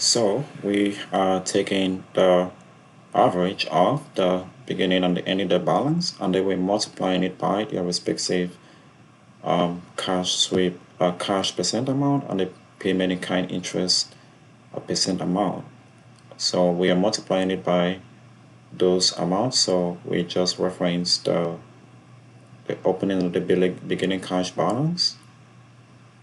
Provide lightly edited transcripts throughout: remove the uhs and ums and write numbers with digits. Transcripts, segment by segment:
So we are taking the average of the beginning and the ending the balance, and then we're multiplying it by their respective cash sweep cash percent amount and the payment in kind interest percent amount. So we are multiplying it by those amounts. So we just reference the opening of the beginning cash balance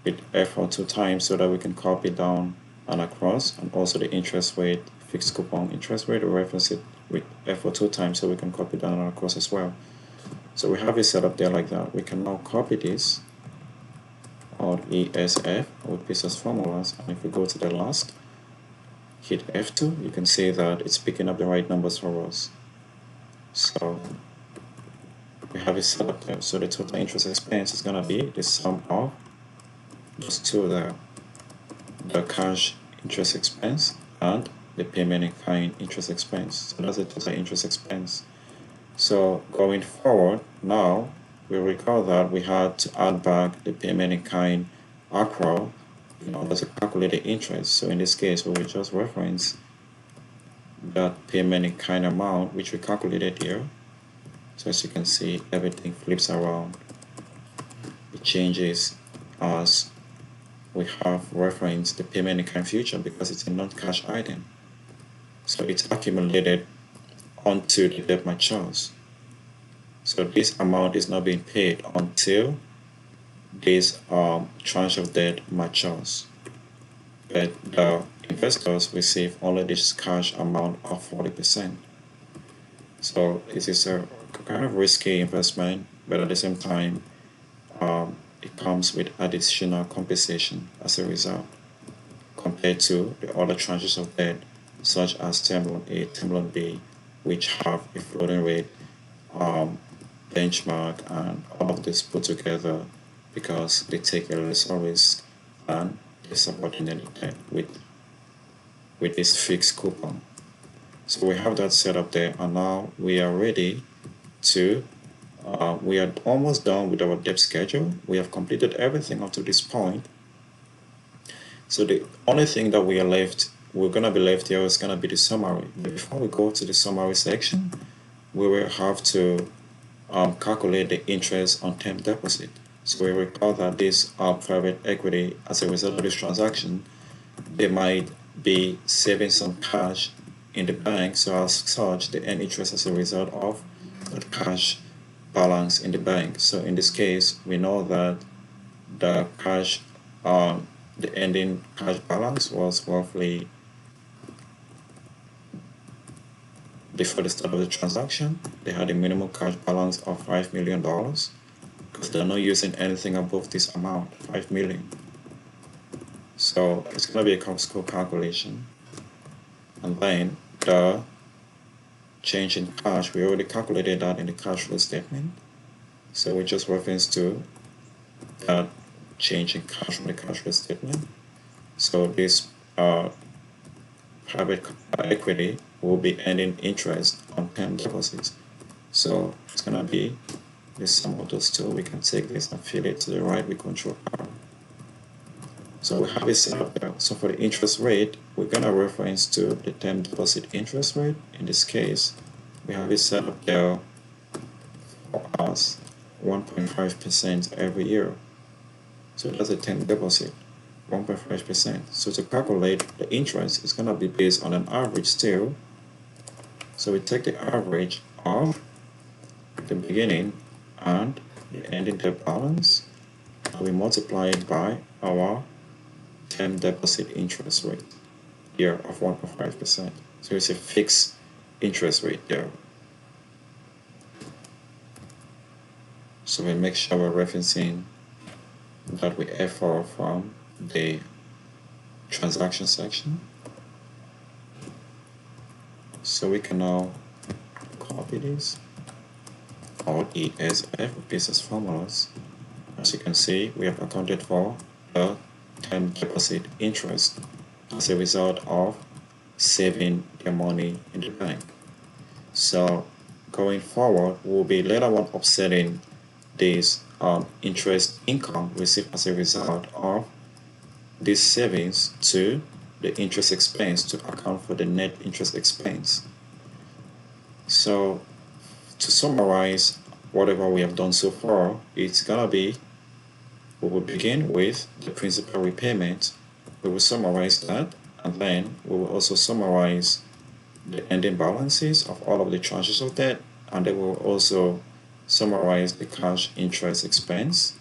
with F4 two times so that we can copy down and across, and also the interest rate, fixed coupon interest rate, we reference it with F4 two times so we can copy down and across as well. So we have it set up there like that. We can now copy this on ESF with business formulas, and if we go to the last, hit F2, you can see that it's picking up the right numbers for us. So we have it set up there. So the total interest expense is going to be the sum of those two there, the cash interest expense and the payment in kind interest expense. So that's the total interest expense. So going forward, now we recall that we had to add back the payment in kind accrual in order to calculate the interest. So in this case, we will just reference that payment in kind amount which we calculated here. So as you can see, everything flips around. It changes as we have referenced the payment in kind future because it's a non-cash item. So it's accumulated onto the debt matures. So this amount is not being paid until this tranche of debt matures. But the investors receive only this cash amount of 40%. So this is a kind of risky investment, but at the same time, it comes with additional compensation as a result compared to the other tranches of debt, such as Term Loan A, Term Loan B, which have a floating rate benchmark, and all of this put together because they take a lesser risk than the subordinated debt with this fixed coupon. So we have that set up there, and now we are ready to we are almost done with our debt schedule. We have completed everything up to this point. So the only thing that we're gonna be left here is gonna be the summary. But before we go to the summary section, we will have to calculate the interest on term deposit. So we recall that this private equity, as a result of this transaction, they might be saving some cash in the bank, so as such, they earn interest as a result of that cash balance in the bank. So in this case, we know that the cash, the ending cash balance was roughly, before the start of the transaction, they had a minimum cash balance of $5 million because they're not using anything above this amount, 5 million. So it's gonna be a cost score calculation, and then the change in cash, we already calculated that in the cash flow statement. So we just reference to that change in cash from the cash flow statement. So this private equity will be earning interest on term deposits. So it's gonna be the sum of those two. We can take this and fill it to the right with Control R. So we have it set up there. So for the interest rate, we're gonna reference to the term deposit interest rate. In this case, we have it set up there for us 1.5% every year. So that's a term deposit, 1.5%. So to calculate the interest, it's gonna be based on an average still. So we take the average of the beginning and the ending debt balance, and we multiply it by our term deposit interest rate here of 1.5%. So it's a fixed interest rate there. So we make sure we're referencing that we F4 from the transaction section. So we can now copy this, Alt ESF with business formulas. As you can see, we have accounted for the term deposit interest as a result of saving their money in the bank. So going forward, we'll be later on offsetting this interest income received as a result of these savings to the interest expense to account for the net interest expense. So to summarize whatever we have done so far, it's gonna be, we will begin with the principal repayment. We will summarize that, and then we will also summarize the ending balances of all of the tranches of debt, and then we will also summarize the cash interest expense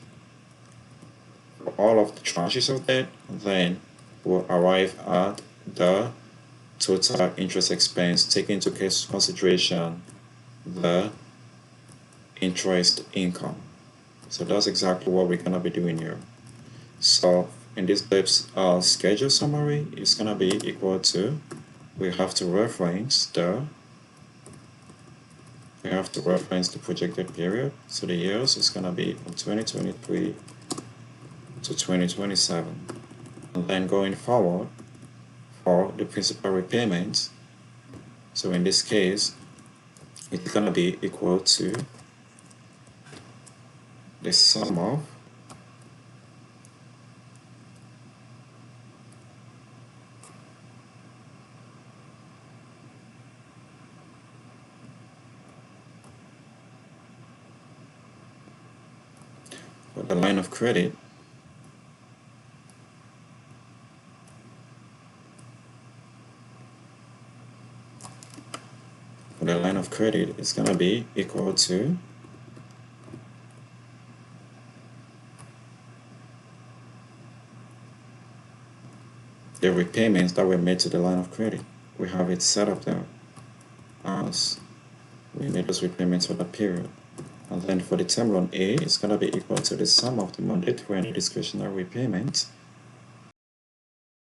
for all of the tranches of debt. Then we'll arrive at the total interest expense, taking into consideration the interest income. So that's exactly what we're gonna be doing here. So in this debt schedule summary, it's gonna be equal to, we have to reference the projected period. So the years is gonna be from 2023 to 2027. And then going forward for the principal repayments, so in this case, it's gonna be equal to the sum of for the line of credit, is gonna be equal to the repayments that were made to the line of credit. We have it set up there as we made those repayments for the period. And then for the term loan A, it's gonna be equal to the sum of the mandatory and discretionary repayments